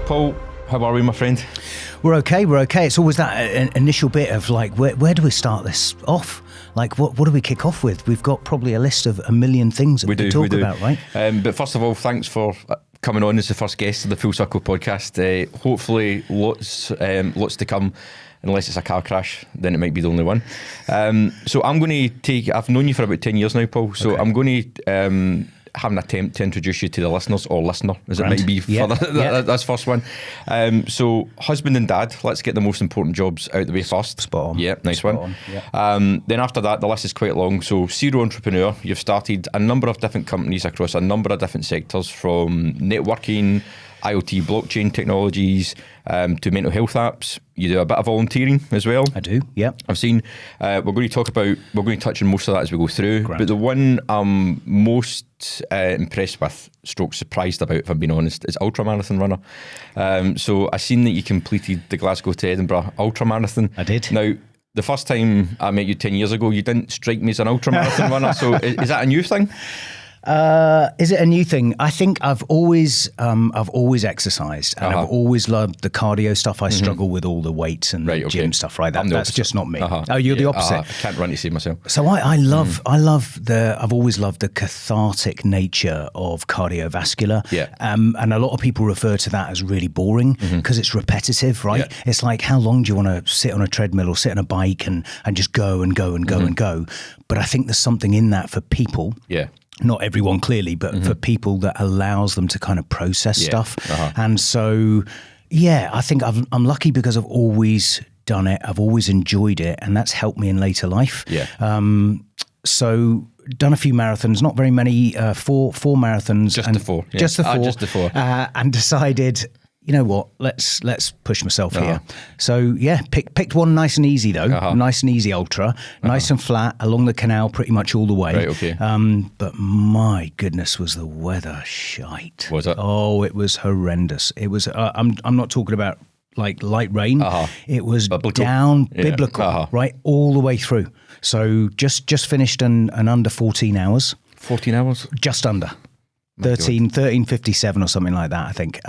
Paul, how are we, my friend? We're okay. It's always that initial bit of like, where do we start this off? Like, what do we kick off with? We've got probably a list of a million things that we can talk about, right? But first of all, thanks for coming on as the first guest of the Full Circle podcast. Hopefully lots to come. Unless it's a car crash, then it might be the only one. So I'm going to I've known you for about 10 years now, Paul. So okay. I'm going to have an attempt to introduce you to the listeners, or listener, as it might be for that's first one. So husband and dad, let's get the most important jobs out of the way first. Spot on. Yeah, nice Spot one. On. Yeah. Then after that, the list is quite long. So serial entrepreneur, you've started a number of different companies across a number of different sectors, from networking, IoT, blockchain technologies, to mental health apps. You do a bit of volunteering as well. I do, yeah. I've seen, we're going to touch on most of that as we go through. Grand. But the one I'm most impressed with, stroke surprised about, if I'm being honest, is ultramarathon runner. So I seen that you completed the Glasgow to Edinburgh ultramarathon. I did. Now, the first time I met you 10 years ago, you didn't strike me as an ultramarathon runner. So is that a new thing? Is it a new thing? I think I've always exercised, and I've always loved the cardio stuff. I struggle with all the weights and gym stuff, right? That's just not me. Oh, you're the opposite. I can't run to save myself. So I've always loved the cathartic nature of cardiovascular. Yeah. And a lot of people refer to that as really boring because it's repetitive, right? Yeah. It's like, how long do you want to sit on a treadmill or sit on a bike and just go and go and go and go? But I think there's something in that for people. Yeah. Not everyone clearly, but for people that allows them to kind of process stuff. And so, I think I'm lucky because I've always done it. I've always enjoyed it, and that's helped me in later life. Yeah. So done a few marathons, not very many, four marathons. Just the four. Yeah. Just the four. Just the four. And decided, you know what, let's push myself here. So picked one nice and easy though, nice and easy ultra, nice and flat along the canal pretty much all the way. Right, okay. But my goodness, was the weather shite. Was it? Oh, it was horrendous. It was, I'm not talking about like light rain. It was biblical. Biblical, right, all the way through. So just finished an under 14 hours. 14 hours? Just under. 13:57 or something like that, I think.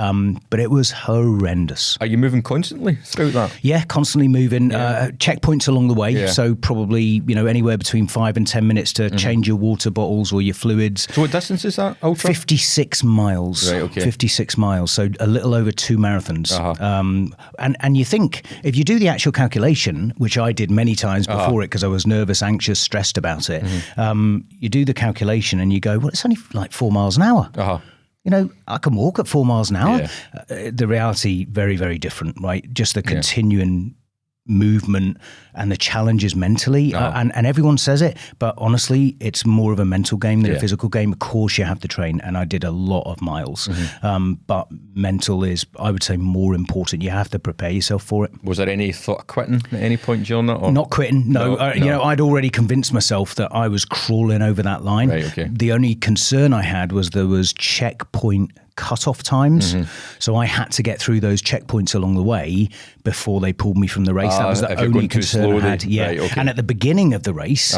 But it was horrendous. Are you moving constantly throughout that? Yeah, constantly moving. Checkpoints along the way. Yeah. So probably, anywhere between 5 and 10 minutes to change your water bottles or your fluids. So what distance is that, ultra? 56 miles. Right, okay. 56 miles. So a little over 2 marathons. And you think, if you do the actual calculation, which I did many times before it because I was nervous, anxious, stressed about it, you do the calculation and you go, well, it's only like 4 miles an hour. I can walk at 4 miles an hour. The reality, very, very different, right? Just the continuing movement and the challenges mentally. And everyone says it, but honestly, it's more of a mental game than a physical game. Of course, you have to train, and I did a lot of miles. But mental is, I would say, more important. You have to prepare yourself for it. Was there any thought of quitting at any point during that? Or? Not quitting, no. I'd already convinced myself that I was crawling over that line. Right, okay. The only concern I had was there was checkpoint cut-off times. So I had to get through those checkpoints along the way before they pulled me from the race. That was the only concern I had. Right, okay. And at the beginning of the race,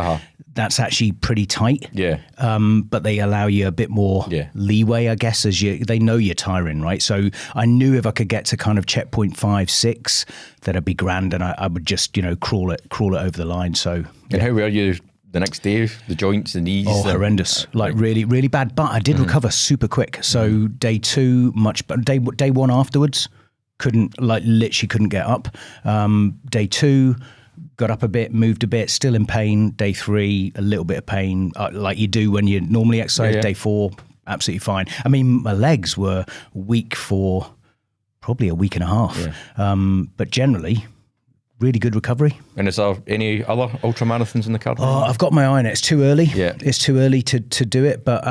that's actually pretty tight. Yeah. But they allow you a bit more leeway, I guess, as they know you're tiring, right? So I knew if I could get to kind of checkpoint 5, 6, that I'd be grand, and I would just, crawl it over the line. So. And how were you the next day? The joints, the knees? Horrendous. Like really, really bad. But I did recover super quick. So day 2, day 1 afterwards, literally couldn't get up. Day 2, got up a bit, moved a bit, still in pain. Day 3, a little bit of pain, like you do when you normally exercise. Day 4, absolutely fine. I mean, my legs were weak for probably a week and a half. But generally, really good recovery. And is there any other ultramarathons in the card? I've got my eye on it. It's too early. Yeah. It's too early to do it. But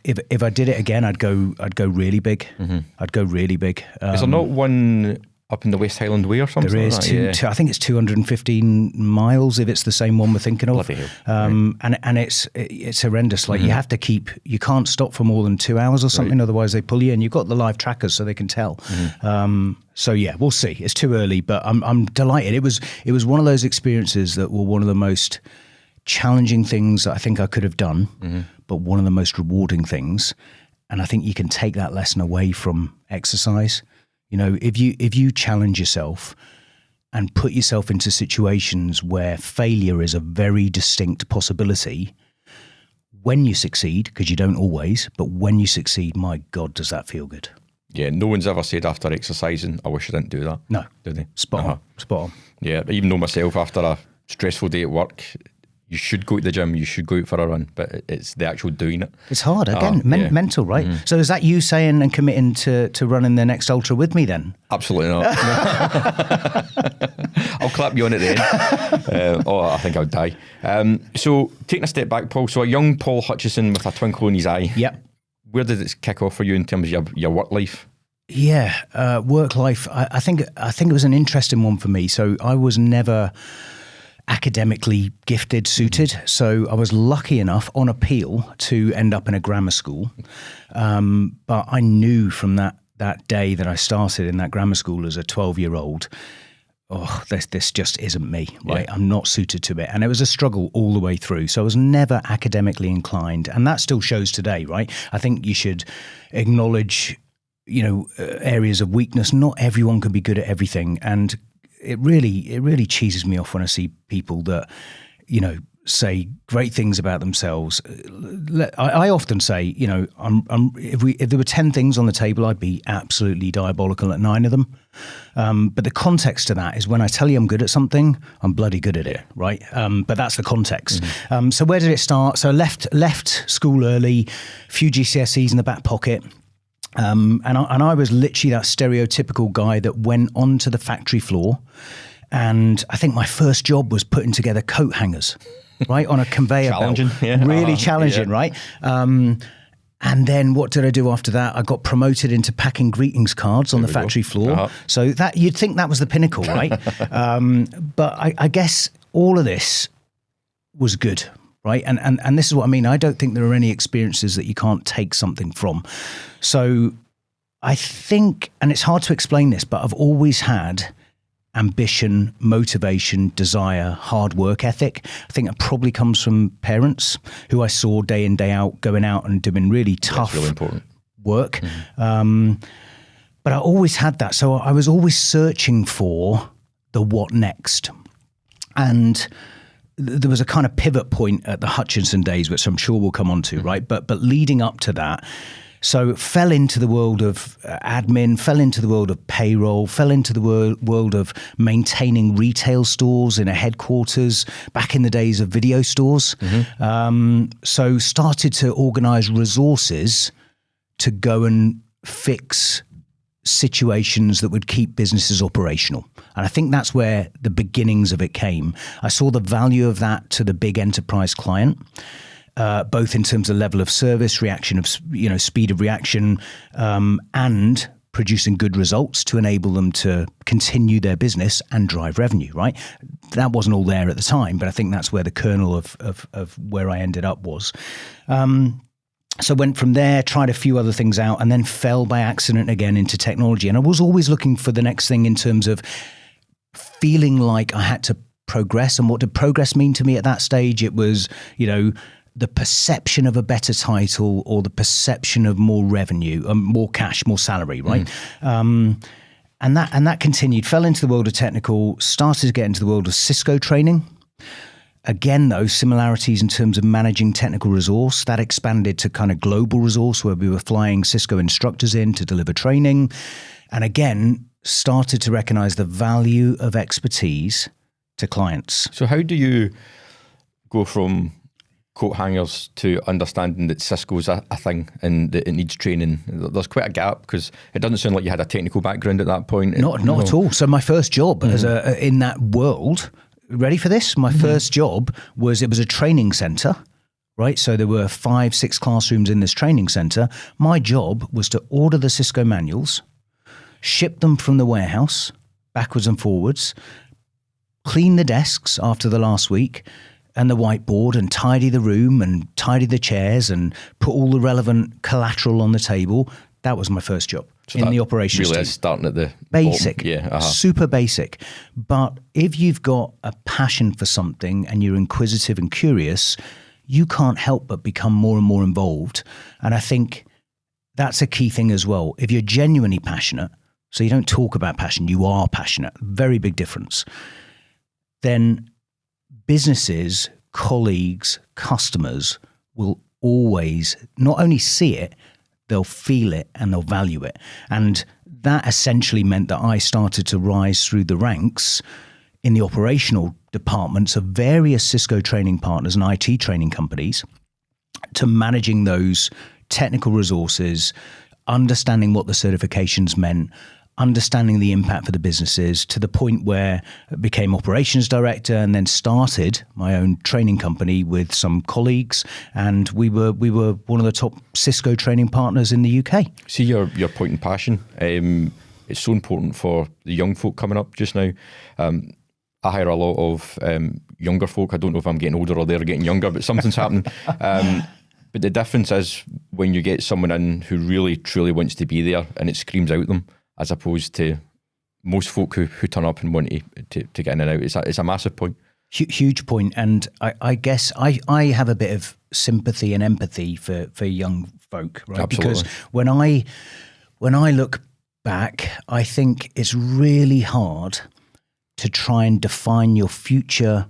if I did it again, I'd go really big. I'd go really big. Is there not one up in the West Highland Way or something? There is I think it's 215 miles if it's the same one we're thinking of. Bloody hell. And it's horrendous. Like you have to you can't stop for more than 2 hours or something, otherwise they pull you in. You've got the live trackers so they can tell. So we'll see. It's too early, but I'm delighted. It was one of those experiences that were one of the most challenging things that I think I could have done, but one of the most rewarding things. And I think you can take that lesson away from exercise. If you challenge yourself and put yourself into situations where failure is a very distinct possibility, when you succeed, because you don't always, but when you succeed, my God, does that feel good. Yeah, no one's ever said after exercising, I wish I didn't do that. No. Did they? Spot on. Yeah, even though myself, after a stressful day at work, you should go to the gym, you should go out for a run, but it's the actual doing it. It's hard, again, mental, right? Mm-hmm. So is that you saying and committing to running the next ultra with me then? Absolutely not. I'll clap you on at the end. I think I'll die. So taking a step back, Paul, so a young Paul Hutchinson with a twinkle in his eye. Yep. Where did it kick off for you in terms of your work life? Yeah, work life. I think it was an interesting one for me. So I was never academically gifted, suited. So I was lucky enough on appeal to end up in a grammar school. But I knew from that day that I started in that grammar school as a 12-year-old, this just isn't me, right? Yeah. I'm not suited to it. And it was a struggle all the way through. So I was never academically inclined. And that still shows today, right? I think you should acknowledge, areas of weakness. Not everyone can be good at everything. And it really cheeses me off when I see people that, say great things about themselves. I often say, if there were 10 things on the table, I'd be absolutely diabolical at 9 of them. But the context to that is when I tell you I'm good at something, I'm bloody good at it, right? But that's the context. Mm-hmm. So where did it start? So left school early, few GCSEs in the back pocket. And I was literally that stereotypical guy that went onto the factory floor. And I think my first job was putting together coat hangers, right, on a conveyor belt. Really challenging, right? And then what did I do after that? I got promoted into packing greetings cards on the factory floor. So that you'd think that was the pinnacle, right? But I guess all of this was good, right? And this is what I mean. I don't think there are any experiences that you can't take something from. So I think, and it's hard to explain this, but I've always had ambition, motivation, desire, hard work ethic. I think it probably comes from parents who I saw day in, day out, going out and doing really tough really important work. Mm-hmm. But I always had that. So I was always searching for the what next. And there was a kind of pivot point at the Hutchinson days, which I'm sure we'll come on to, right? But leading up to that, so fell into the world of admin, fell into the world of payroll, fell into the world of maintaining retail stores in a headquarters back in the days of video stores. Mm-hmm. So started to organize resources to go and fix situations that would keep businesses operational. And I think that's where the beginnings of it came. I saw the value of that to the big enterprise client. Both in terms of level of service, reaction of, speed of reaction, and producing good results to enable them to continue their business and drive revenue, right? That wasn't all there at the time, but I think that's where the kernel of where I ended up was. So went from there, tried a few other things out, and then fell by accident again into technology. And I was always looking for the next thing in terms of feeling like I had to progress. And what did progress mean to me at that stage? It was, the perception of a better title or the perception of more revenue, more cash, more salary, right? Mm. And that continued, fell into the world of technical, started to get into the world of Cisco training. Again, though, similarities in terms of managing technical resource, that expanded to kind of global resource where we were flying Cisco instructors in to deliver training. And again, started to recognize the value of expertise to clients. So how do you go from coat hangers to understanding that Cisco's a thing and that it needs training? There's quite a gap because it doesn't sound like you had a technical background at that point. Not at all. So my first job in that world, ready for this? My first job was a training center, right? So there were 5-6 classrooms in this training center. My job was to order the Cisco manuals, ship them from the warehouse backwards and forwards, clean the desks after the last week, and the whiteboard, and tidy the room and tidy the chairs and put all the relevant collateral on the table. That was my first job in the operations really team. Is starting at the basic, bottom. super basic. But if you've got a passion for something and you're inquisitive and curious, you can't help but become more and more involved. And I think that's a key thing as well. If you're genuinely passionate, so you don't talk about passion, you are passionate, very big difference, then businesses, colleagues, customers will always not only see it, they'll feel it and they'll value it. And that essentially meant that I started to rise through the ranks in the operational departments of various Cisco training partners and IT training companies, to managing those technical resources, understanding what the certifications meant, understanding the impact for the businesses, to the point where I became operations director and then started my own training company with some colleagues. And we were one of the top Cisco training partners in the UK. See your point in passion. It's so important for the young folk coming up just now. I hire a lot of younger folk. I don't know if I'm getting older or they're getting younger, but something's happening. But the difference is when you get someone in who really, truly wants to be there and it screams out them, as opposed to most folk who turn up and want to get in and out. It's a massive point. Huge point. And I guess I have a bit of sympathy and empathy for young folk, right? Absolutely. Because when I look back, I think it's really hard to try and define your future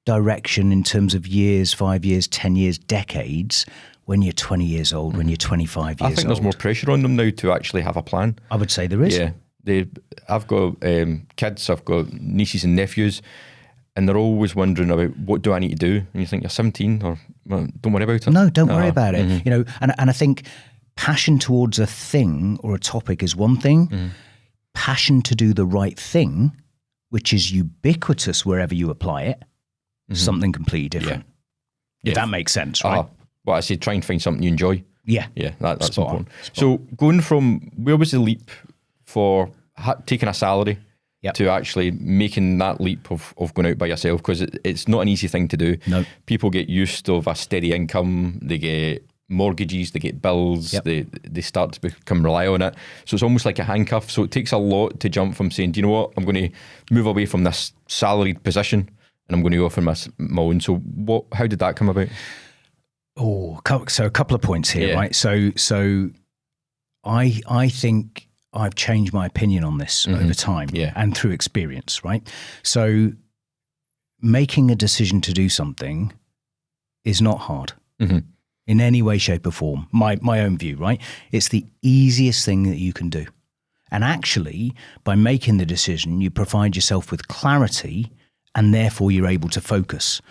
direction in terms of years, 5 years, 10 years, decades, when you're 20 years old, when you're 25 years old. I think there's more pressure on them now to actually have a plan. I would say there is. Yeah. I've got kids, I've got nieces and nephews, and they're always wondering about, what do I need to do? And you think, you're 17, or well, don't worry about it. No, don't worry about it. You know, and I think passion towards a thing or a topic is one thing. Passion to do the right thing, which is ubiquitous wherever you apply it, something completely different. Yeah. If that makes sense, right? Well, I say try and find something you enjoy. Yeah. Yeah, that's important. So going from, where was the leap for taking a salary to actually making that leap of going out by yourself? Because it's not an easy thing to do. No. People get used to a steady income, they get mortgages, they get bills, they start to become reliant on it. So it's almost like a handcuff. So it takes a lot to jump from saying, do you know what, I'm going to move away from this salaried position and I'm going to go for my own. So how did that come about? So a couple of points here, right? So I think I've changed my opinion on this over time and through experience, right? So making a decision to do something is not hard in any way, shape or form. My own view, right? It's the easiest thing that you can do. And actually, by making the decision, you provide yourself with clarity and therefore you're able to focus.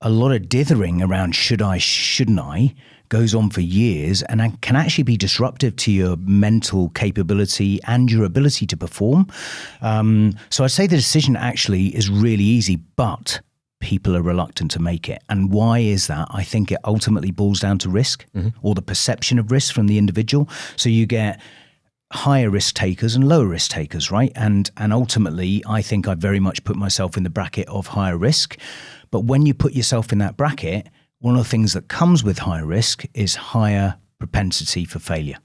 A lot of dithering around should I, shouldn't I, goes on for years and can actually be disruptive to your mental capability and your ability to perform. So I'd say the decision actually is really easy, but people are reluctant to make it. And why is that? I think it ultimately boils down to risk or the perception of risk from the individual. So you get higher risk takers and lower risk takers, right? And ultimately, I think I very much put myself in the bracket of higher risk. But when you put yourself in that bracket, one of the things that comes with higher risk is higher propensity for failure.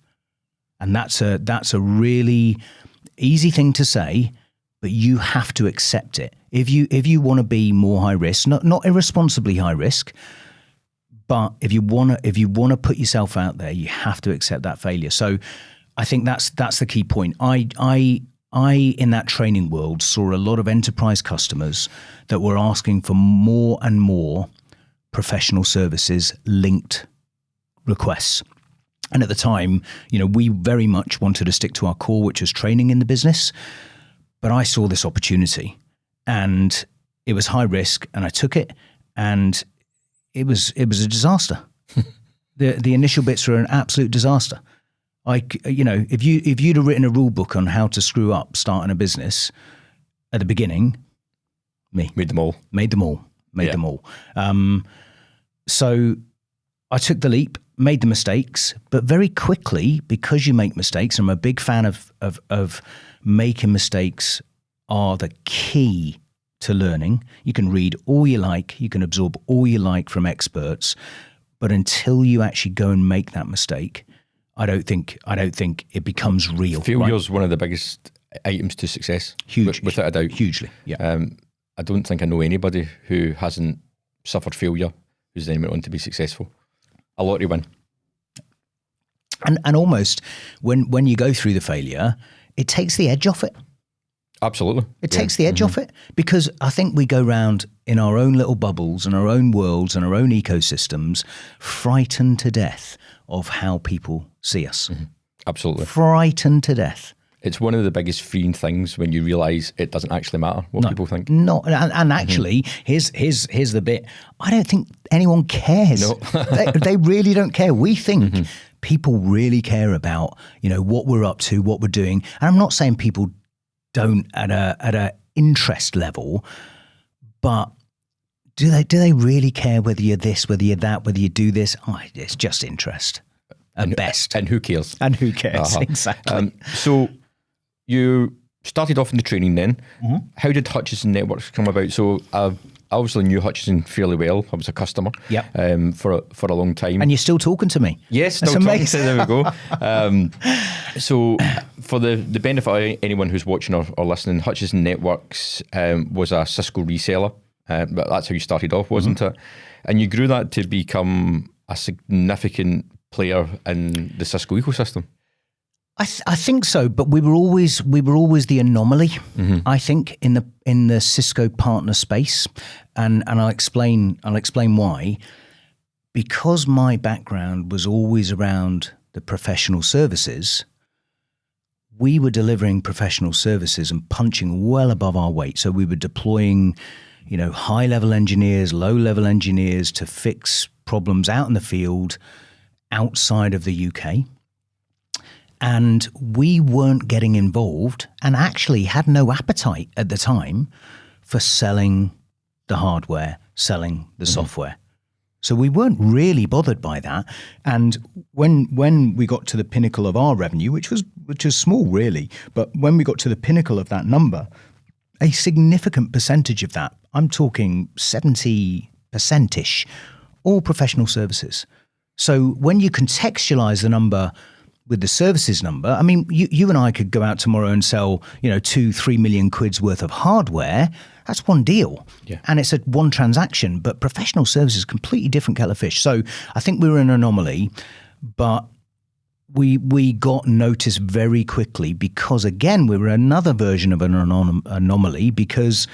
And that's a really easy thing to say, but you have to accept it. If you want to be more high risk, not irresponsibly high risk, but if you want to put yourself out there, you have to accept that failure. So I think that's the key point. I in that training world saw a lot of enterprise customers that were asking for more and more professional services linked requests. And at the time, we very much wanted to stick to our core, which was training in the business. But I saw this opportunity and it was high risk and I took it and it was a disaster. The initial bits were an absolute disaster. If you'd have written a rule book on how to screw up starting a business at the beginning, made them all. So I took the leap, made the mistakes, but very quickly, because you make mistakes, I'm a big fan of making mistakes are the key to learning. You can read all you like, you can absorb all you like from experts, but until you actually go and make that mistake, I don't think it becomes real. Failure is one of the biggest items to success. Huge, without a doubt. Hugely, yeah. I don't think I know anybody who hasn't suffered failure who's then went on to be successful. A lottery win. And almost when you go through the failure, it takes the edge off it. Absolutely. It takes the edge off it, because I think we go round in our own little bubbles and our own worlds and our own ecosystems, frightened to death of how people see us. Absolutely. Frightened to death. It's one of the biggest freeing things when you realise it doesn't actually matter what people think. No, and actually, here's the bit. I don't think anyone cares. No. they really don't care. We think people really care about, what we're up to, what we're doing. And I'm not saying people don't at a interest level, but do they really care whether you're this, whether you're that, whether you do this? Oh, it's just interest at best. And who cares? And who cares? Exactly. So you started off in the training then. How did Hutchinson Networks come about? So I obviously knew Hutchinson fairly well. I was a customer for a long time. And you're still talking to me. Yes, still talking. So there we go. So for the benefit of anyone who's watching or listening, Hutchinson Networks was a Cisco reseller. But that's how you started off, wasn't it? And you grew that to become a significant player in the Cisco ecosystem. I think so, but we were always the anomaly. I think in the Cisco partner space, and I'll explain why. Because my background was always around the professional services, we were delivering professional services and punching well above our weight. So we were deploying, high-level engineers, low-level engineers to fix problems out in the field outside of the UK. And we weren't getting involved, and actually had no appetite at the time for selling the hardware, selling the software. So we weren't really bothered by that. And when we got to the pinnacle of our revenue, which was small really, but when we got to the pinnacle of that number, a significant percentage of that, I'm talking 70%-ish, all professional services. So when you contextualize the number with the services number, I mean, you and I could go out tomorrow and sell, 2-3 million quid's worth of hardware. That's one deal. Yeah. And it's a one transaction, but professional services is completely different kettle of fish. So I think we were an anomaly, but we got noticed very quickly because, again, we were another version of an anomaly because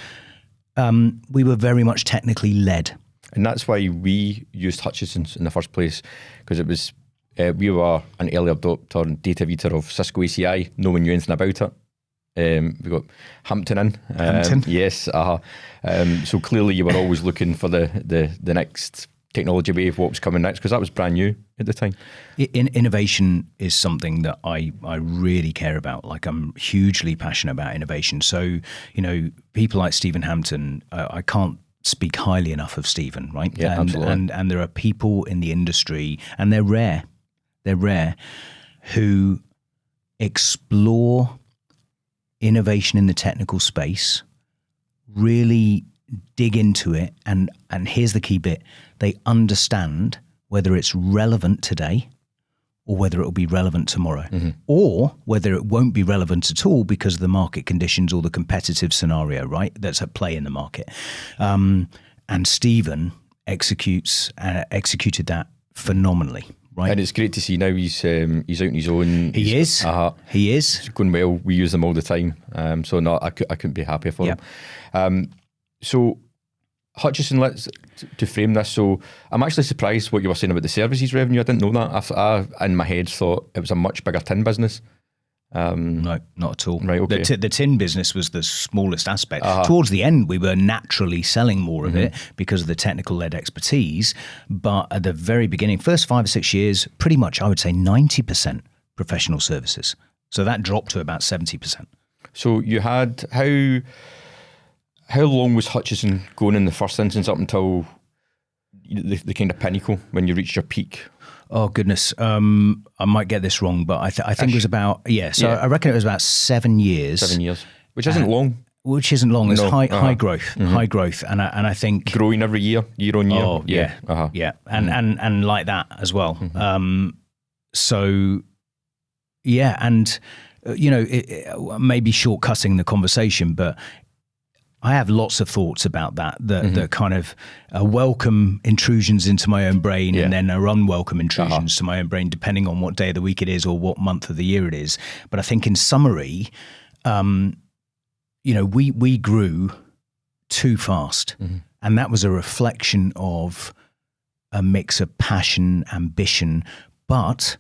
we were very much technically led. And that's why we used Hutchinson's in the first place, because it was we were an early adopter and data reader of Cisco ACI. No one knew anything about it. We got Hampton in. Hampton. Yes. So clearly you were always looking for the next technology wave, what was coming next, because that was brand new at the time. Innovation is something that I really care about. Like, I'm hugely passionate about innovation. So, people like Stephen Hampton, I can't speak highly enough of Stephen, right? Yeah, absolutely. And there are people in the industry, and they're rare, who explore innovation in the technical space, really dig into it, and here's the key bit: they understand whether it's relevant today or whether it will be relevant tomorrow, or whether it won't be relevant at all because of the market conditions or the competitive scenario, right, that's at play in the market. And Stephen executed that phenomenally. Right. And it's great to see now he's out on his own. He is. It's going well. We use them all the time. So no, I couldn't be happier for him. So Hutchinson, to frame this. So I'm actually surprised what you were saying about the services revenue. I didn't know that. I in my head thought it was a much bigger tin business. No, not at all. Right, okay. The tin business was the smallest aspect. Towards the end, we were naturally selling more of it because of the technical-led expertise. But at the very beginning, first 5 or 6 years, pretty much, I would say 90% professional services. So that dropped to about 70%. So you had, how long was Hutchinson going in the first instance up until the kind of pinnacle when you reached your peak? Oh, goodness. I might get this wrong, but I think it was about, I reckon it was about 7 years. 7 years, which isn't long. Which isn't long. It's high growth, high growth. And I think... Growing every year on year. Oh, yeah. And like that as well. So, yeah, and, maybe shortcutting the conversation, but I have lots of thoughts about that, the kind of welcome intrusions into my own brain and then are unwelcome intrusions to my own brain, depending on what day of the week it is or what month of the year it is. But I think in summary, we grew too fast. And that was a reflection of a mix of passion, ambition. But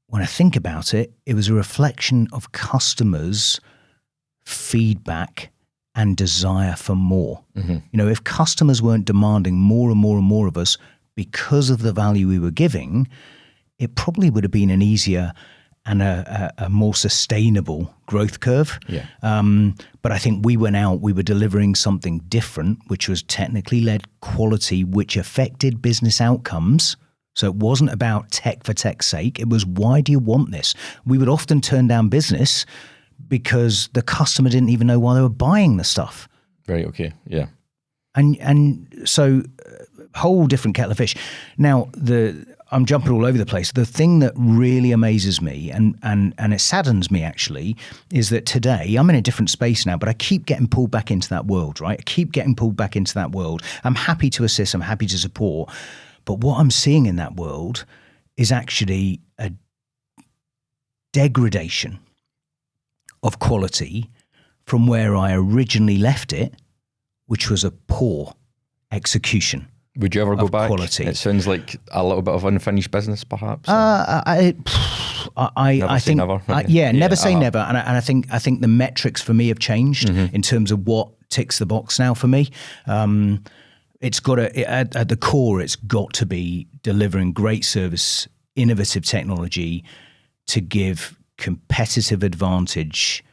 when I think about it, it was a reflection of customers' feedback and desire for more. If customers weren't demanding more and more and more of us because of the value we were giving, it probably would have been an easier and a more sustainable growth curve. But I think we went out, we were delivering something different, which was technically led quality, which affected business outcomes. So it wasn't about tech for tech's sake. It was, why do you want this? We would often turn down business because the customer didn't even know why they were buying the stuff. Right, okay, yeah. And so whole different kettle of fish. Now, I'm jumping all over the place. The thing that really amazes me and it saddens me actually is that today I'm in a different space now, but I keep getting pulled back into that world, right? I keep getting pulled back into that world. I'm happy to assist, I'm happy to support. But what I'm seeing in that world is actually a degradation of quality from where I originally left it, which was a poor execution. Would you ever go back? Quality. It sounds like a little bit of unfinished business, perhaps. I think never. Never say never. And I think the metrics for me have changed in terms of what ticks the box now for me. It's got at the core, it's got to be delivering great service, innovative technology to give competitive advantage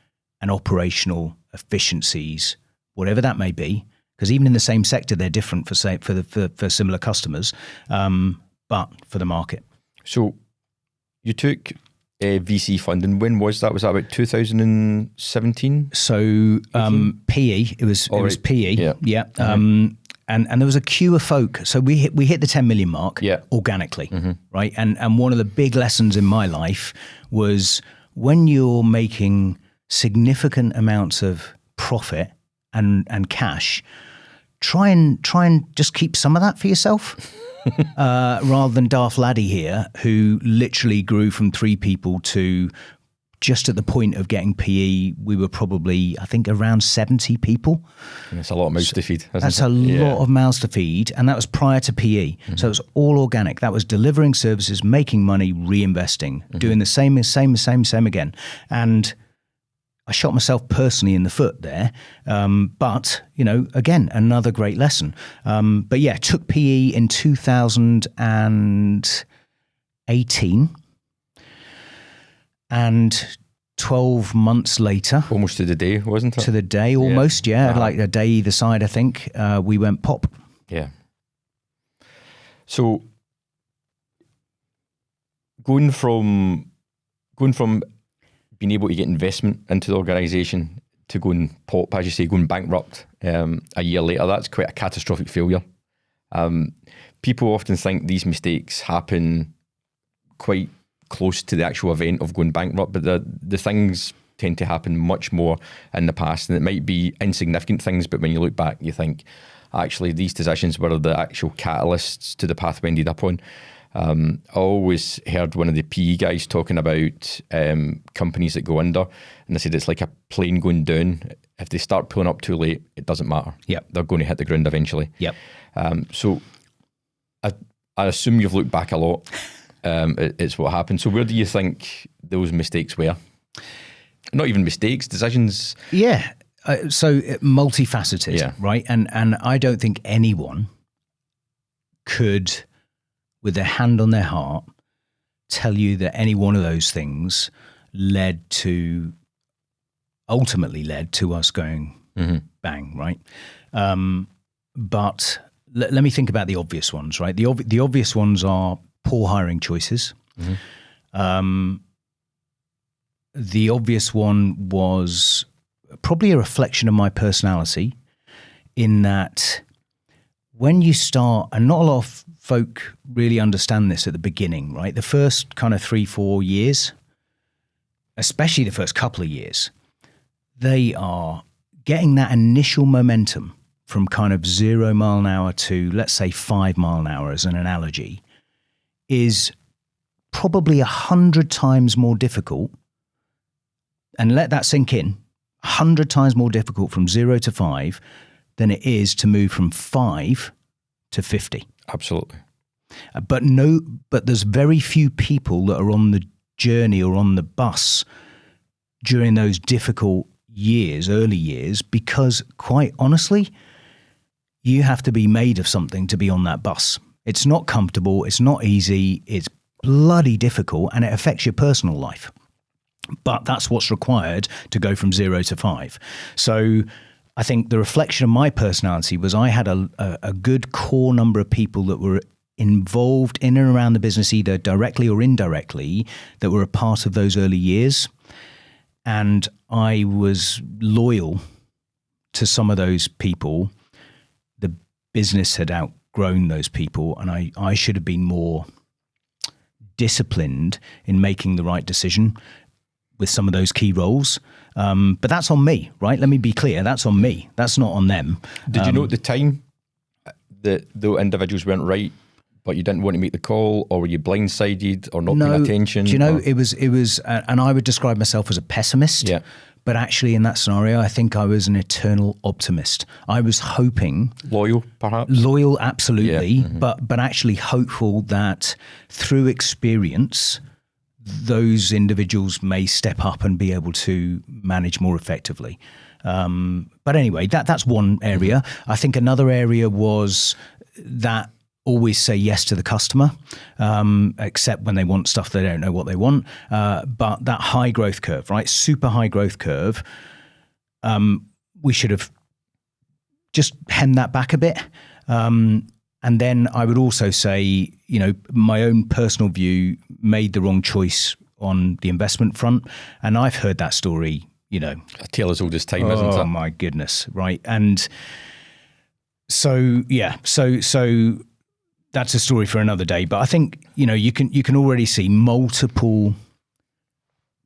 and operational efficiencies, whatever that may be. Because even in the same sector, they're different for similar customers, but for the market. So you took VC funding. When was that? Was that about 2017? So PE. It was PE. Yeah. And there was a queue of folk. So we hit the 10 million mark organically, right? And one of the big lessons in my life was when you're making significant amounts of profit and cash, try and just keep some of that for yourself, rather than Darth Laddie here, who literally grew from 3 people to just at the point of getting PE, we were probably, I think, around 70 people. And that's a lot of mouths to feed. That's a lot of mouths to feed. And that was prior to PE. So it was all organic. That was delivering services, making money, reinvesting, doing the same again. And I shot myself personally in the foot there. But, again, another great lesson. But yeah, took PE in 2018. And 12 months later... Almost to the day, wasn't it? To the day, almost, yeah. Like a day either side, I think. We went pop. Yeah. So, going from being able to get investment into the organisation to going pop, as you say, going bankrupt a year later, that's quite a catastrophic failure. People often think these mistakes happen quite close to the actual event of going bankrupt, but the things tend to happen much more in the past, and it might be insignificant things, but when you look back, you think, actually, these decisions were the actual catalysts to the path we ended up on. I always heard one of the PE guys talking about companies that go under, and they said it's like a plane going down. If they start pulling up too late, it doesn't matter. They're going to hit the ground eventually. So I assume you've looked back a lot. It's what happened. So where do you think those mistakes were? Not even mistakes, decisions. Yeah. So multifaceted, right? And I don't think anyone could, with their hand on their heart, tell you that any one of those things ultimately led to us going bang, right? But let me think about the obvious ones, right? The obvious ones are poor hiring choices. The obvious one was probably a reflection of my personality, in that when you start, and not a lot of folk really understand this at the beginning, right? The first kind of 3-4 years, especially the first couple of years, they are getting that initial momentum from kind of 0 mile an hour to, let's say, 5 mile an hour as an analogy, is probably 100 times more difficult. And let that sink in. 100 times more difficult from 0 to 5 than it is to move from 5 to 50. Absolutely. But there's very few people that are on the journey or on the bus during those difficult years, early years, because quite honestly, you have to be made of something to be on that bus. It's not comfortable. It's not easy. It's bloody difficult, and it affects your personal life. But that's what's required to go from 0 to 5. So I think the reflection of my personality was I had a good core number of people that were involved in and around the business, either directly or indirectly, that were a part of those early years. And I was loyal to some of those people. The business had outgrown those people, and I should have been more disciplined in making the right decision with some of those key roles. But that's on me, right? Let me be clear. That's on me. That's not on them. Did you know at the time that the individuals weren't right, but you didn't want to make the call, or were you blindsided or not paying attention? Do you know, it was, and I would describe myself as a pessimist. Yeah. But actually in that scenario, I think I was an eternal optimist. I was hoping. Loyal, perhaps? Loyal, absolutely. Yeah. Mm-hmm. But actually hopeful that through experience, those individuals may step up and be able to manage more effectively. But anyway, that's one area. I think another area was that always say yes to the customer, except when they want stuff they don't know what they want. But that high growth curve, right? Super high growth curve, we should have just hemmed that back a bit. And then I would also say, you know, my own personal view, made the wrong choice on the investment front. And I've heard that story, you know. A tale as old as time, isn't it? Oh my goodness, right? And so, yeah, so that's a story for another day. But I think, you know, you can already see multiple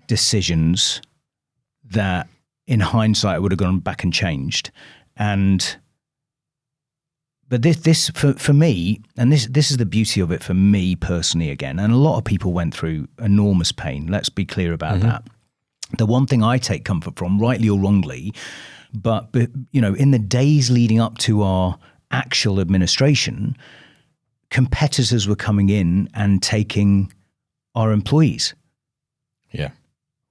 decisions that in hindsight I would have gone back and changed. But this for me, and this is the beauty of it for me personally again, and a lot of people went through enormous pain. Let's be clear about that. The one thing I take comfort from, rightly or wrongly, but you know, in the days leading up to our actual administration, competitors were coming in and taking our employees. Yeah.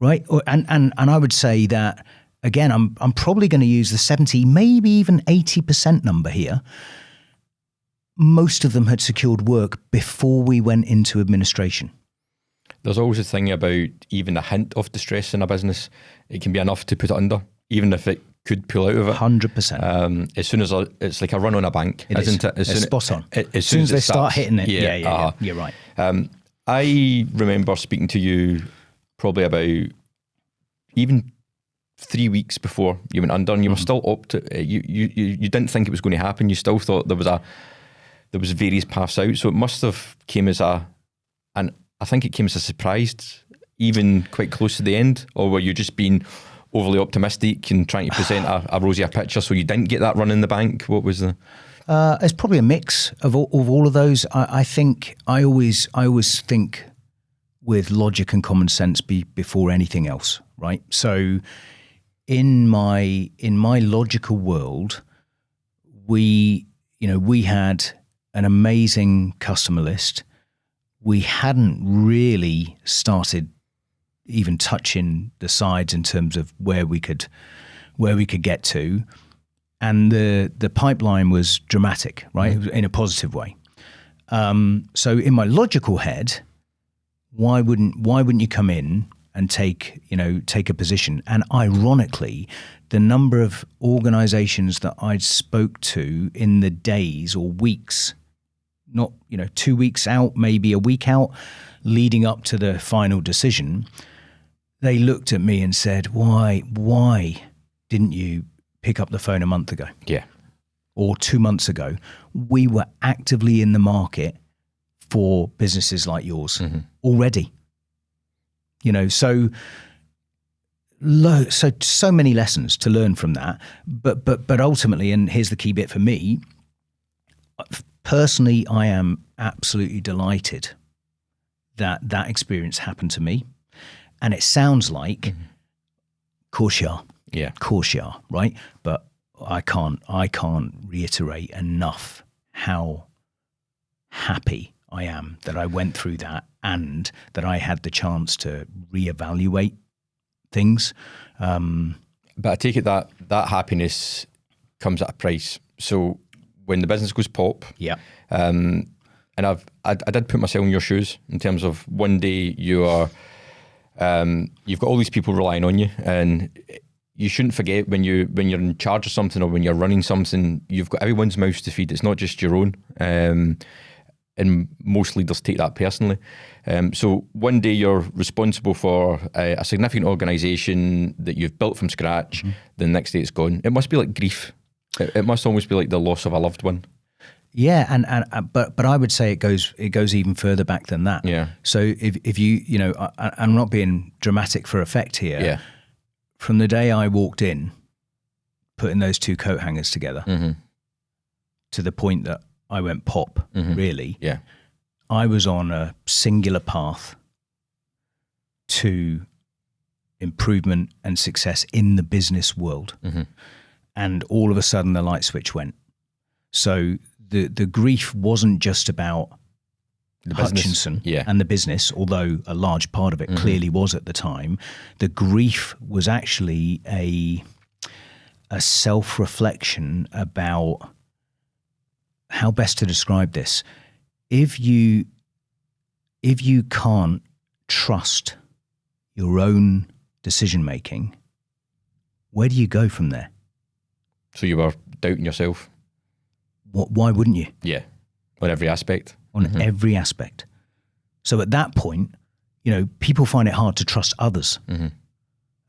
Right. And I would say that again, I'm probably going to use the 70, maybe even 80% number here. Most of them had secured work before we went into administration. There's always a thing about even a hint of distress in a business. It can be enough to put it under, even if it could pull out of it. 100%. As soon as it's like a run on a bank, isn't it? It's spot on. As soon as they start hitting it. Yeah. You're right. I remember speaking to you probably about even 3 weeks before you went under, and you were still you didn't think it was going to happen. You still thought there was various paths out. So it must have came as and I think it came as a surprise, even quite close to the end, or were you just being overly optimistic and trying to present a rosier picture so you didn't get that run in the bank? What was the? It's probably a mix of all of those. I think I always think with logic and common sense before anything else, right? So in my logical world, we had an amazing customer list. We hadn't really started even touching the sides in terms of where we could get to, and the pipeline was dramatic, right? In a positive way. So in my logical head, why wouldn't you come in and take a position? And ironically, the number of organizations that I'd spoke to in the days or weeks, not 2 weeks out, maybe a week out, leading up to the final decision, they looked at me and said, why didn't you pick up the phone a month ago? Yeah. Or 2 months ago? We were actively in the market for businesses like yours already. So so many lessons to learn from that. But ultimately, and here's the key bit for me, personally, I am absolutely delighted that experience happened to me. And it sounds like, course you are, right? But I can't reiterate enough how happy I am that I went through that and that I had the chance to reevaluate things. But I take it that happiness comes at a price. So when the business goes pop, and I did put myself in your shoes in terms of one day you are, you've got all these people relying on you, and you shouldn't forget when you're in charge of something or when you're running something, you've got everyone's mouths to feed. It's not just your own. And most leaders take that personally. So one day you're responsible for a significant organisation that you've built from scratch. The next day it's gone. It must be like grief. It must almost be like the loss of a loved one. Yeah, but I would say it goes even further back than that. Yeah. So if you know, I'm not being dramatic for effect here. Yeah. From the day I walked in, putting those two coat hangers together, to the point that I went pop, really. Yeah. I was on a singular path to improvement and success in the business world. And all of a sudden the light switch went. So the grief wasn't just about the Hutchinson and the business, although a large part of it clearly was at the time. The grief was actually a self-reflection about how best to describe this. If you can't trust your own decision making, where do you go from there? So you were doubting yourself? Why wouldn't you? Yeah, on every aspect. On every aspect. So at that point, you know, people find it hard to trust others. And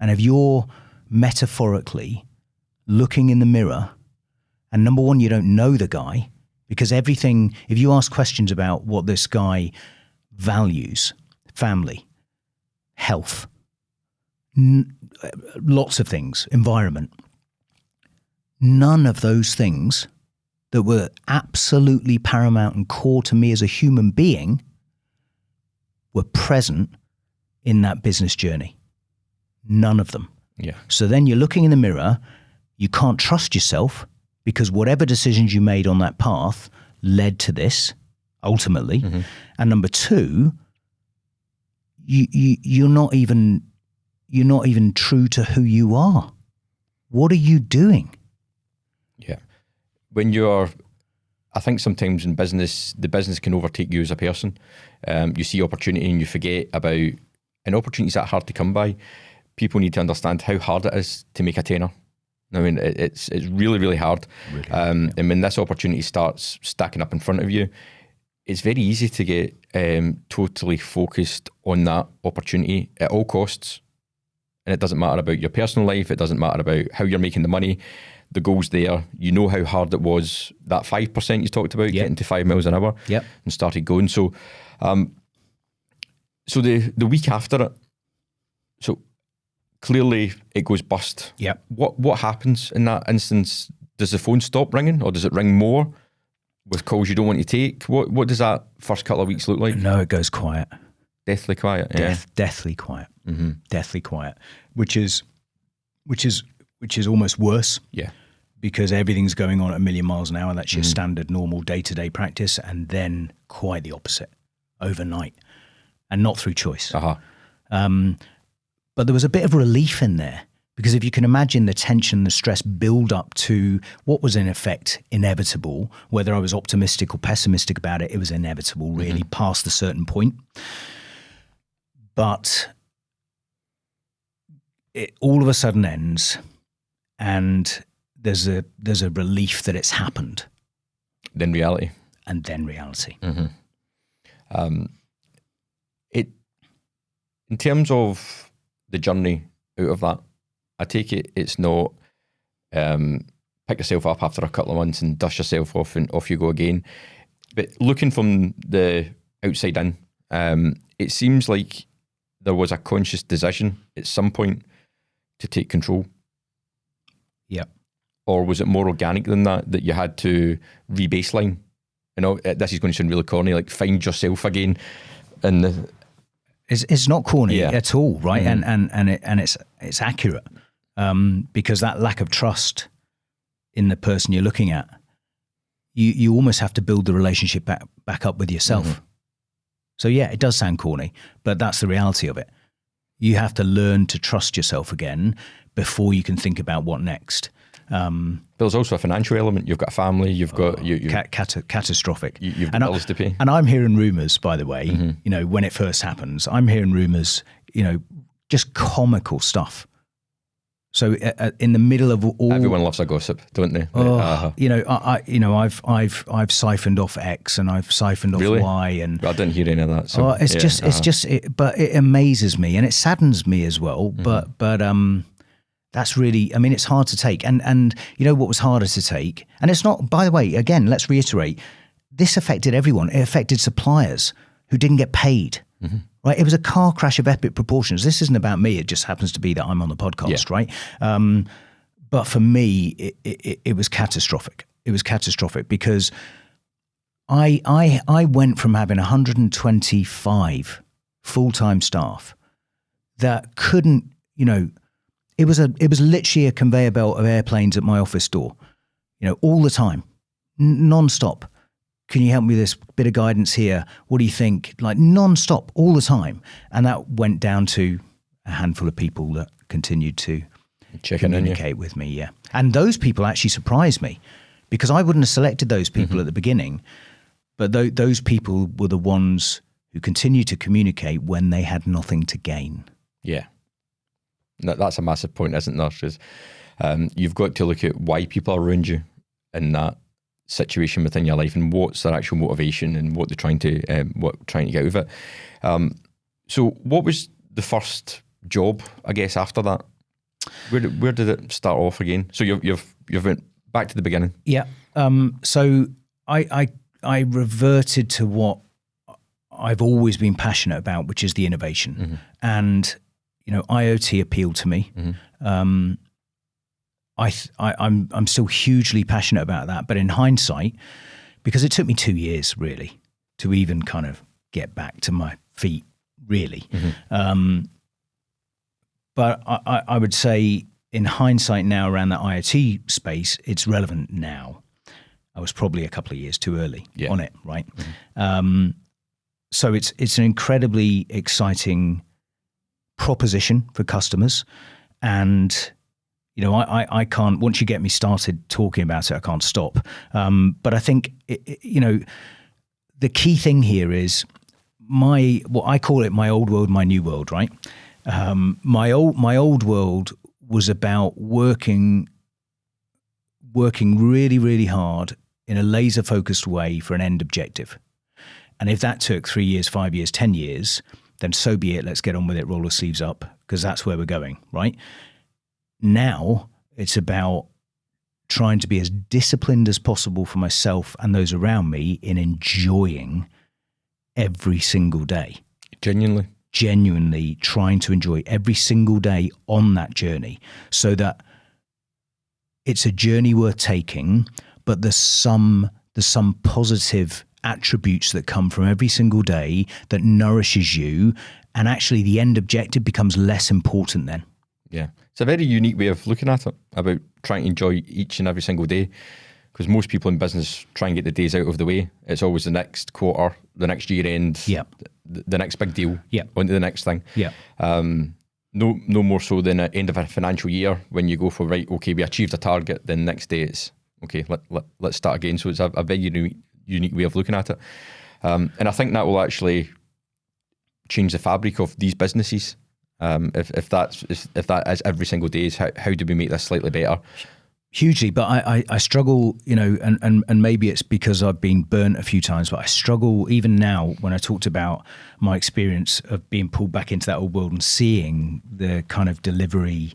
if you're metaphorically looking in the mirror, and number one, you don't know the guy, because everything, if you ask questions about what this guy values, family, health, lots of things, environment, none of those things that were absolutely paramount and core to me as a human being were present in that business journey. None of them. Yeah. So then you're looking in the mirror, you can't trust yourself because whatever decisions you made on that path led to this, ultimately. And number two, you're not even true to who you are. What are you doing? Yeah. I think sometimes in business, the business can overtake you as a person. You see opportunity and you forget about, and opportunities that are hard to come by. People need to understand how hard it is to make a tenner. I mean, it's really, really hard. Really, and when this opportunity starts stacking up in front of you, it's very easy to get totally focused on that opportunity at all costs. And it doesn't matter about your personal life. It doesn't matter about how you're making the money. The goal's there. You know how hard it was, that 5% you talked about, getting to 5 miles an hour and started going. So so the week after it, so clearly it goes bust. Yep. What happens in that instance? Does the phone stop ringing or does it ring more with calls you don't want to take? What does that first couple of weeks look like? No, it goes quiet. Deathly quiet. Deathly quiet. Deathly quiet. Which is almost worse. Yeah. Because everything's going on at 1,000,000 miles an hour. That's your standard, normal day-to-day practice. And then quite the opposite overnight, and not through choice. But there was a bit of relief in there, because if you can imagine the tension, the stress build up to what was in effect inevitable, whether I was optimistic or pessimistic about it, it was inevitable really past a certain point. But it all of a sudden ends, and there's a relief that it's happened. Then reality. And then reality. In terms of the journey out of that, I take it it's not pick yourself up after a couple of months and dust yourself off and off you go again. But looking from the outside in, it seems like there was a conscious decision at some point to take control? Yeah. Or was it more organic than that you had to re-baseline? You know, this is going to sound really corny, like find yourself again. And it's not corny at all, right? Mm-hmm. And it's accurate, because that lack of trust in the person you're looking at, you almost have to build the relationship back up with yourself. Mm-hmm. So yeah, it does sound corny, but that's the reality of it. You have to learn to trust yourself again before you can think about what next. There's also a financial element. You've got a family. You've got catastrophic. You've got bills to pay. And I'm hearing rumours, by the way. Mm-hmm. You know, when it first happens, I'm hearing rumours. You know, just comical stuff. So in the middle of all, everyone loves a gossip, don't they? You know, I've siphoned off X and I've siphoned off Y, and I didn't hear any of that. So but it amazes me and it saddens me as well. Mm-hmm. But that's really, I mean, it's hard to take. And you know what was harder to take? And it's not, by the way, again, let's reiterate, this affected everyone. It affected suppliers who didn't get paid. Mm-hmm. Right, it was a car crash of epic proportions. This isn't about me. It just happens to be that I'm on the podcast, right? But for me, it was catastrophic. It was catastrophic because I went from having 125 full-time staff that couldn't, you know, it was literally a conveyor belt of airplanes at my office door, you know, all the time, non-stop. Can you help me with this bit of guidance here? What do you think? Like non-stop, all the time. And that went down to a handful of people that continued to communicate with me, yeah. And those people actually surprised me because I wouldn't have selected those people at the beginning. But those people were the ones who continued to communicate when they had nothing to gain. Yeah. That's a massive point, isn't there? Because you've got to look at why people are around you in that situation within your life and what's their actual motivation and what they're trying to get out of it. So what was the first job, I guess, after that? Where did it start off again? So you've went back to the beginning. Yeah. So I reverted to what I've always been passionate about, which is the innovation. Mm-hmm. And you know, IoT appealed to me. Mm-hmm. I'm still hugely passionate about that, but in hindsight, because it took me 2 years really to even kind of get back to my feet, really. Mm-hmm. But I would say in hindsight now around that IoT space, it's relevant now. I was probably a couple of years too early on it, right? Mm-hmm. So it's an incredibly exciting proposition for customers, and you know, I can't, once you get me started talking about it, I can't stop. But I think, you know, the key thing here is what I call it my old world, my new world, right? My old world was about working really, really hard in a laser focused way for an end objective. And if that took 3 years, 5 years, 10 years, then so be it. Let's get on with it, roll the sleeves up, because that's where we're going, right? Now it's about trying to be as disciplined as possible for myself and those around me in enjoying every single day. Genuinely trying to enjoy every single day on that journey so that it's a journey worth taking, but there's some positive attributes that come from every single day that nourishes you, and actually the end objective becomes less important then. Yeah. It's a very unique way of looking at it, about trying to enjoy each and every single day, because most people in business try and get the days out of the way. It's always the next quarter, the next year end, the next big deal, on to the next thing. Yeah. No more so than at the end of a financial year when you go for, right, okay, we achieved a target, then next day it's, okay, let's start again. So it's a very unique way of looking at it. And I think that will actually change the fabric of these businesses. If that is every single day, is how do we make this slightly better? Hugely, but I struggle, you know, and maybe it's because I've been burnt a few times, but I struggle even now when I talked about my experience of being pulled back into that old world and seeing the kind of delivery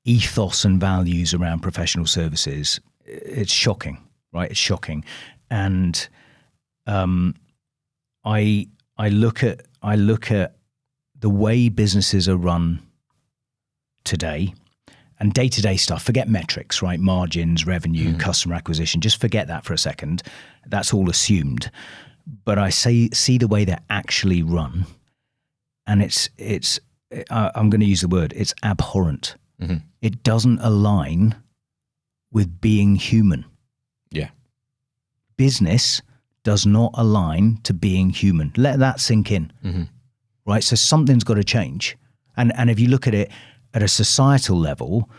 ethos and values around professional services. It's shocking, right? It's shocking. And I look at the way businesses are run today, and day-to-day stuff, forget metrics, right? Margins, revenue, customer acquisition, just forget that for a second. That's all assumed. But I see the way they're actually run, and I'm going to use the word, it's abhorrent. It doesn't align with being human. Yeah. Business does not align to being human. Let that sink in, right? So something's got to change. And if you look at it at a societal level,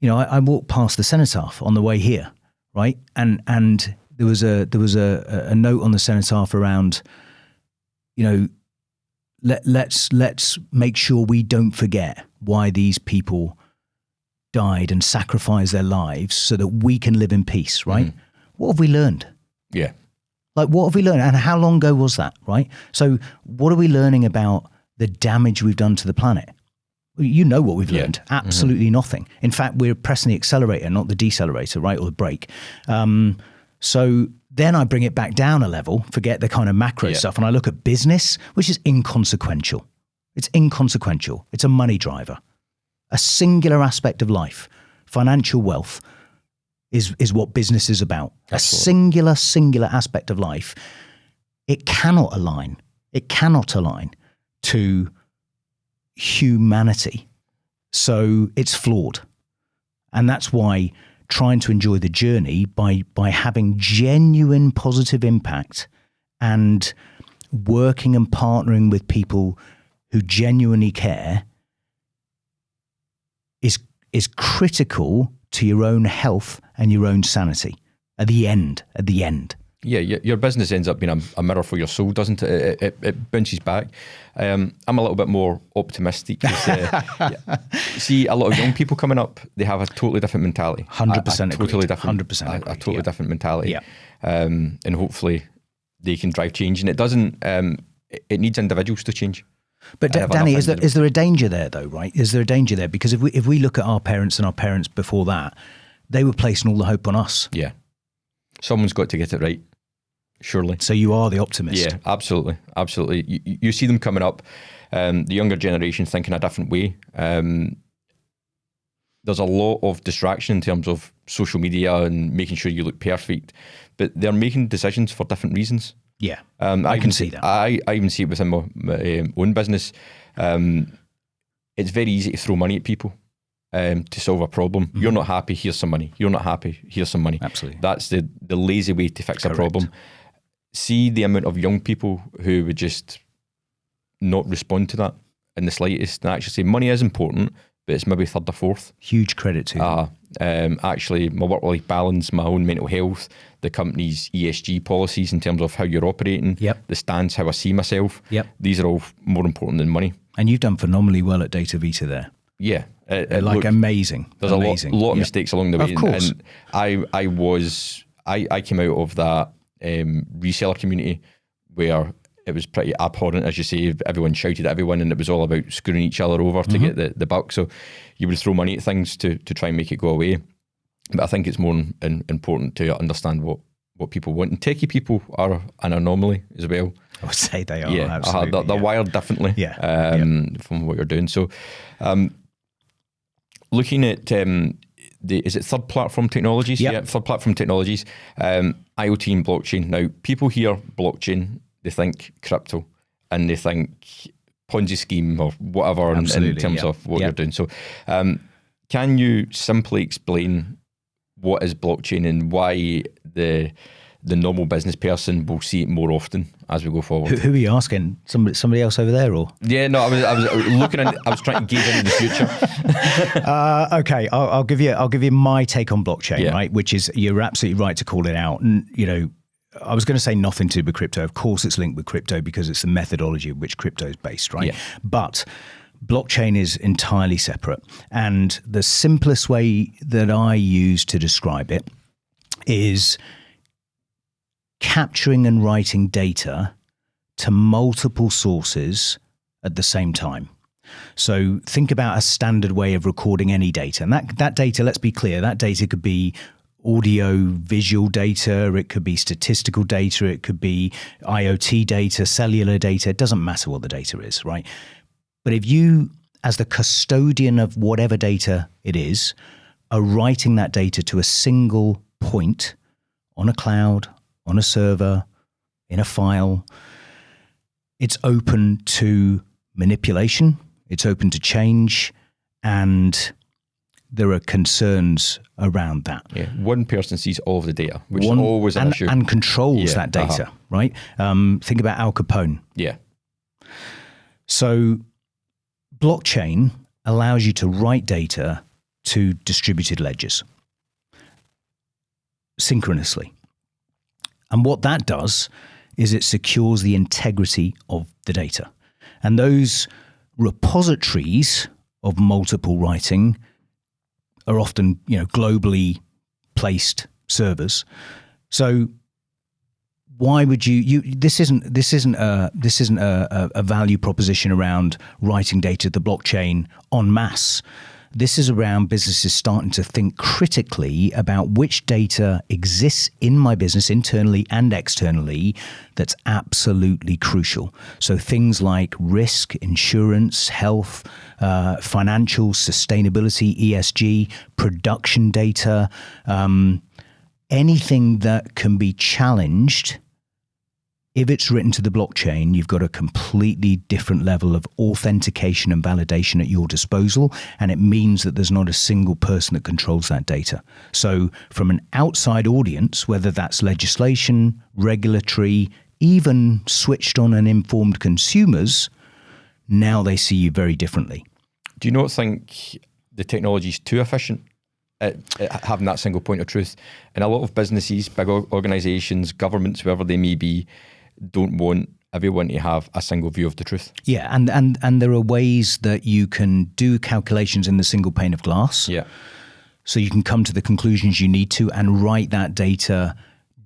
you know, I walked past the cenotaph on the way here, right? And there was a note on the cenotaph around, you know, let's make sure we don't forget why these people died and sacrificed their lives so that we can live in peace, right? What have we learned? Yeah. Like, what have we learned? And how long ago was that, right? So what are we learning about the damage we've done to the planet? You know what we've learned. Absolutely nothing. In fact, we're pressing the accelerator, not the decelerator, right? Or the brake. So then I bring it back down a level, forget the kind of macro stuff, and I look at business, which is inconsequential. It's inconsequential. It's a money driver. A singular aspect of life, financial wealth, is what business is about. Absolutely. A singular aspect of life. It cannot align to humanity. So it's flawed. And that's why trying to enjoy the journey by having genuine positive impact and working and partnering with people who genuinely care is critical to your own health and your own sanity at the end. Yeah, your business ends up being a mirror for your soul, doesn't it? It bounces back. I'm a little bit more optimistic. See, a lot of young people coming up, they have a totally different mentality. 100% totally different. 100% a totally different mentality. Yeah. And hopefully they can drive change. And it doesn't. It needs individuals to change. But Danny, is there a danger there though? Right? Is there a danger there? Because if we look at our parents and our parents before that, they were placing all the hope on us. Yeah. Someone's got to get it right. Surely. So you are the optimist. Yeah, absolutely. You see them coming up, the younger generation thinking a different way. There's a lot of distraction in terms of social media and making sure you look perfect, but they're making decisions for different reasons. Yeah, I can see that. I even see it within my own business. It's very easy to throw money at people to solve a problem. You're not happy, here's some money. You're not happy, here's some money. Absolutely. That's the lazy way to fix a problem. See the amount of young people who would just not respond to that in the slightest and actually say money is important, but it's maybe third or fourth. Huge credit to them. Actually, my work-life balance, my own mental health, the company's ESG policies in terms of how you're operating, the stance, how I see myself. These are all more important than money. And you've done phenomenally well at Data Vita there. Yeah. Amazing. There's a lot of mistakes along the way. Of course. And I came out of that reseller community where it was pretty abhorrent, as you say. Everyone shouted at everyone and it was all about screwing each other over to get the buck. So you would throw money at things to try and make it go away. But I think it's more important to understand what people want. And techie people are an anomaly as well. I would say they are, yeah, absolutely. They're wired differently from what you're doing. So looking at is it third platform technologies? Yep. Yeah, third platform technologies, IoT and blockchain. Now, people hear blockchain, they think crypto, and they think Ponzi scheme or whatever in terms of what you're doing. So can you simply explain what is blockchain and why the normal business person will see it more often as we go forward? Who are you asking? Somebody else over there, or? Yeah, no, I was looking at. I was trying to gauge into the future. Okay, I'll give you my take on blockchain, right? Which is, you're absolutely right to call it out. And you know, I was going to say nothing to do with crypto. Of course, it's linked with crypto because it's the methodology of which crypto is based, right? Yeah. But blockchain is entirely separate, and the simplest way that I use to describe it is capturing and writing data to multiple sources at the same time. So think about a standard way of recording any data. And that data, let's be clear, that data could be audio, visual data, it could be statistical data, it could be IoT data, cellular data. It doesn't matter what the data is, right? But if you as the custodian of whatever data it is, are writing that data to a single point on a cloud, on a server, in a file. It's open to manipulation, it's open to change, and there are concerns around that. Yeah, one person sees all of the data, which is always an issue. And controls that data, right? Think about Al Capone. Yeah. So blockchain allows you to write data to distributed ledgers synchronously. And what that does is it secures the integrity of the data. And those repositories of multiple writing are often, globally placed servers. So why would you this isn't a value proposition around writing data to the blockchain en masse. This is around businesses starting to think critically about which data exists in my business internally and externally that's absolutely crucial. So things like risk, insurance, health, financial, sustainability, ESG, production data, anything that can be challenged. If it's written to the blockchain, you've got a completely different level of authentication and validation at your disposal, and it means that there's not a single person that controls that data. So from an outside audience, whether that's legislation, regulatory, even switched on and informed consumers, now they see you very differently. Do you not think the technology is too efficient at having that single point of truth? And a lot of businesses, big organisations, governments, whoever they may be, don't want everyone to have a single view of the truth. Yeah, and there are ways that you can do calculations in the single pane of glass. Yeah. So you can come to the conclusions you need to and write that data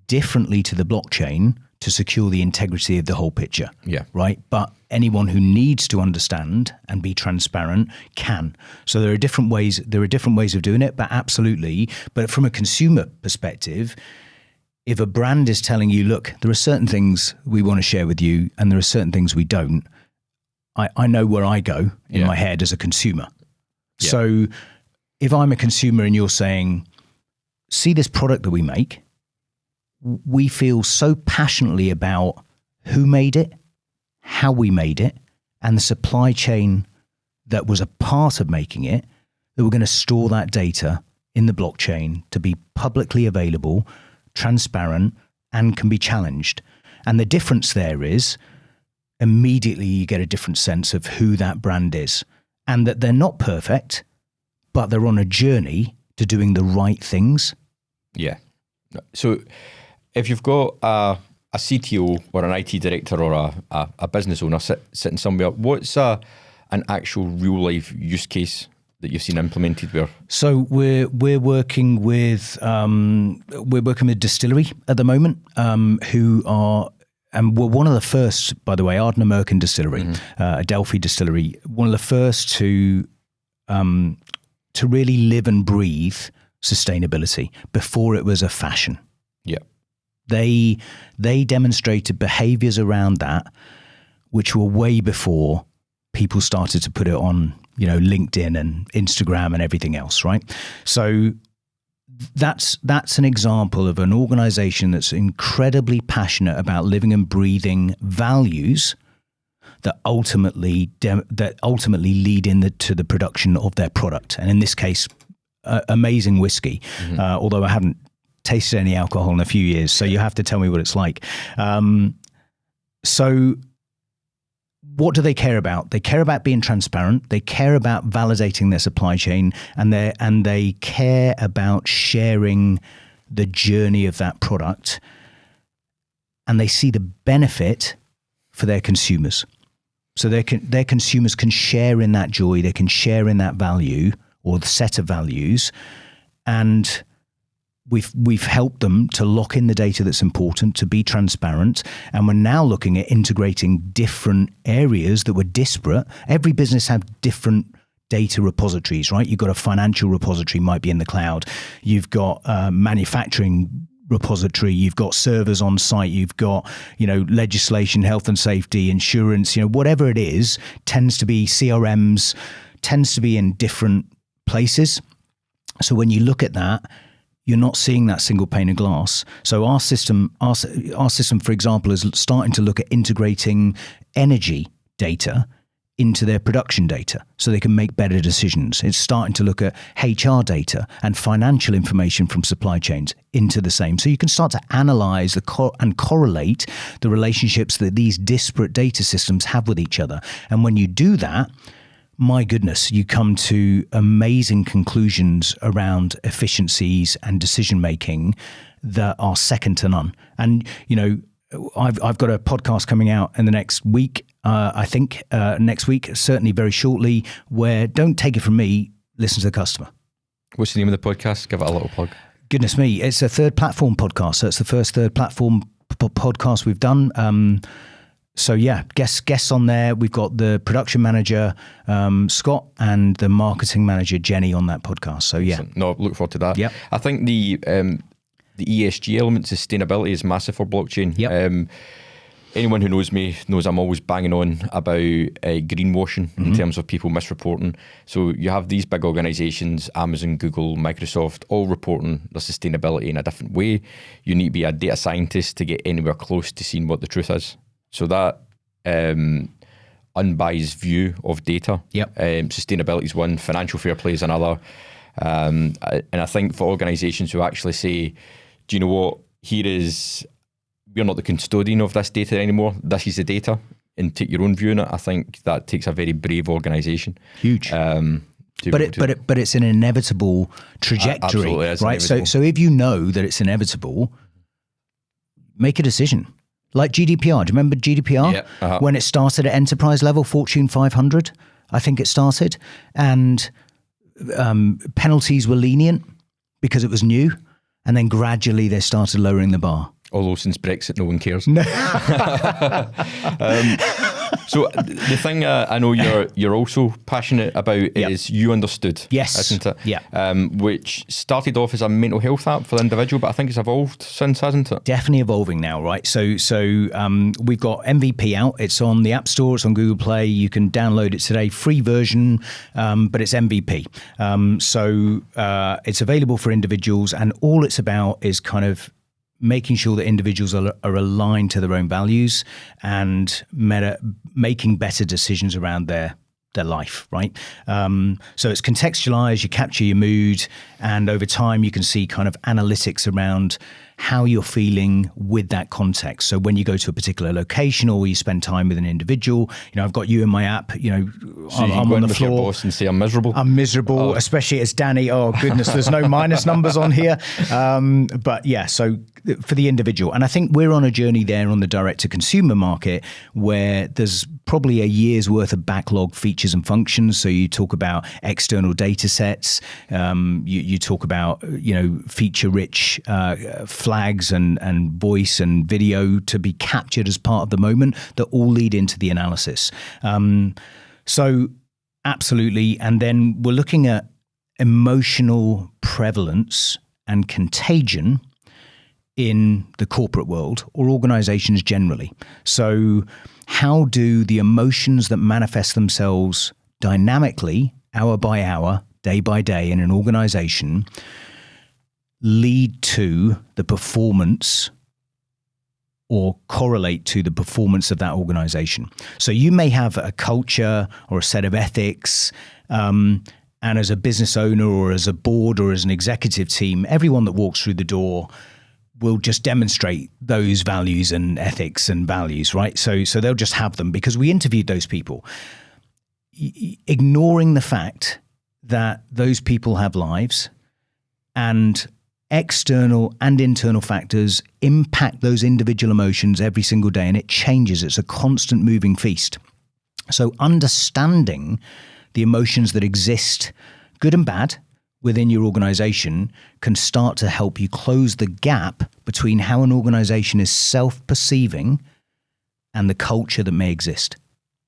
differently to the blockchain to secure the integrity of the whole picture. Yeah. Right? But anyone who needs to understand and be transparent can. So there are different ways of doing it, but absolutely. But from a consumer perspective, if a brand is telling you, look, there are certain things we want to share with you and there are certain things we don't, I know where I go in my head as a consumer. Yeah. So if I'm a consumer and you're saying, see this product that we make, we feel so passionately about who made it, how we made it, and the supply chain that was a part of making it, that we're going to store that data in the blockchain to be publicly available, transparent, and can be challenged. And the difference there is immediately you get a different sense of who that brand is and that they're not perfect, but they're on a journey to doing the right things. Yeah. So if you've got a CTO or an IT director or a business owner sitting somewhere, what's an actual real life use case that you've seen implemented where? So we're working with distillery at the moment, who are, and we're one of the first, by the way, Ardent American Distillery, a Delphi distillery, one of the first to really live and breathe sustainability before it was a fashion. Yeah. They demonstrated behaviors around that, which were way before people started to put it on, LinkedIn and Instagram and everything else, right? So that's an example of an organization that's incredibly passionate about living and breathing values that ultimately lead to the production of their product. And in this case, amazing whiskey, although I haven't tasted any alcohol in a few years, so you have to tell me what it's like. So what do they care about? They care about being transparent. They care about validating their supply chain, and they care about sharing the journey of that product. And they see the benefit for their consumers. So their consumers can share in that joy. They can share in that value or the set of values, and we've helped them to lock in the data that's important, to be transparent, and we're now looking at integrating different areas that were disparate. Every business have different data repositories, right? You've got a financial repository, might be in the cloud. You've got a manufacturing repository. You've got servers on site. You've got, legislation, health and safety, insurance, whatever it is, tends to be CRMs, tends to be in different places. So when you look at that, you're not seeing that single pane of glass. So our system, for example, is starting to look at integrating energy data into their production data so they can make better decisions. It's starting to look at HR data and financial information from supply chains into the same. So you can start to analyze and correlate the relationships that these disparate data systems have with each other. And when you do that, my goodness, you come to amazing conclusions around efficiencies and decision making that are second to none. And, you know, I've got a podcast coming out in the next week, I think next week, certainly very shortly, where don't take it from me, listen to the customer. What's the name of the podcast? Give it a little plug. Goodness me, it's a third platform podcast. So it's the first third platform podcast we've done. So yeah, guests on there. We've got the production manager, Scott, and the marketing manager, Jenny, on that podcast. So yeah. No, look forward to that. Yep. I think the ESG element, sustainability, is massive for blockchain. Yep. Anyone who knows me knows I'm always banging on about greenwashing in terms of people misreporting. So you have these big organizations, Amazon, Google, Microsoft, all reporting their sustainability in a different way. You need to be a data scientist to get anywhere close to seeing what the truth is. So that unbiased view of data, sustainability is one, financial fair play is another. And I think for organizations who actually say, do you know what, we're not the custodian of this data anymore, this is the data, and take your own view on it, I think that takes a very brave organization. Huge. But it's an inevitable trajectory, right? Inevitable. So if you know that it's inevitable, make a decision. Like GDPR. Do you remember GDPR? Yeah, When it started at enterprise level, Fortune 500, I think it started, and penalties were lenient because it was new, and then gradually they started lowering the bar. Although since Brexit, no one cares. So the thing I know you're also passionate about is You Understood. Yes. Isn't it? Yeah. Which started off as a mental health app for the individual, but I think it's evolved since, hasn't it? Definitely evolving now, right? So we've got MVP out. It's on the App Store. It's on Google Play. You can download it today, free version, but it's MVP. So it's available for individuals, and all it's about is kind of making sure that individuals are aligned to their own values and making better decisions around their life, right? So it's contextualized, you capture your mood, and over time you can see kind of analytics around how you're feeling with that context. So when you go to a particular location or you spend time with an individual, you know, I've got you in my app, you know, so I'm on the floor. Your boss and say I'm miserable. I'm miserable, especially as Danny. Oh goodness, there's no minus numbers on here. But yeah, so for the individual, and I think we're on a journey there on the direct to consumer market where there's probably a year's worth of backlog features and functions. So you talk about external data sets, you talk about, you know, feature rich flags and voice and video to be captured as part of the moment that all lead into the analysis. So absolutely. And then we're looking at emotional prevalence and contagion in the corporate world or organizations generally. So how do the emotions that manifest themselves dynamically, hour by hour, day by day in an organization lead to the performance or correlate to the performance of that organization? So you may have a culture or a set of ethics, and as a business owner or as a board or as an executive team, everyone that walks through the door will just demonstrate those values and ethics and values, right? So they'll just have them because we interviewed those people. Ignoring the fact that those people have lives and external and internal factors impact those individual emotions every single day, and it changes. It's a constant moving feast. So understanding the emotions that exist, good and bad, within your organization can start to help you close the gap between how an organization is self-perceiving and the culture that may exist.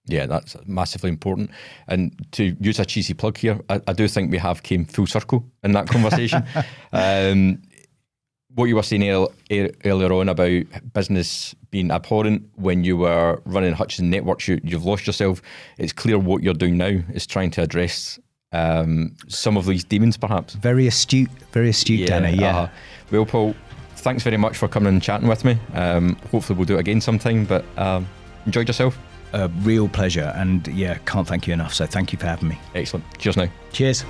Yeah, that's massively important. And to use a cheesy plug here, I do think we have came full circle in that conversation. what you were saying earlier on about business being abhorrent when you were running Hutchinson Networks, you've lost yourself. It's clear what you're doing now is trying to address some of these demons, perhaps. Very astute, Danny. Yeah. Well, Paul, thanks very much for coming and chatting with me. Hopefully we'll do it again sometime, but enjoyed yourself. A real pleasure, and can't thank you enough. So thank you for having me. Excellent. Cheers now. Cheers.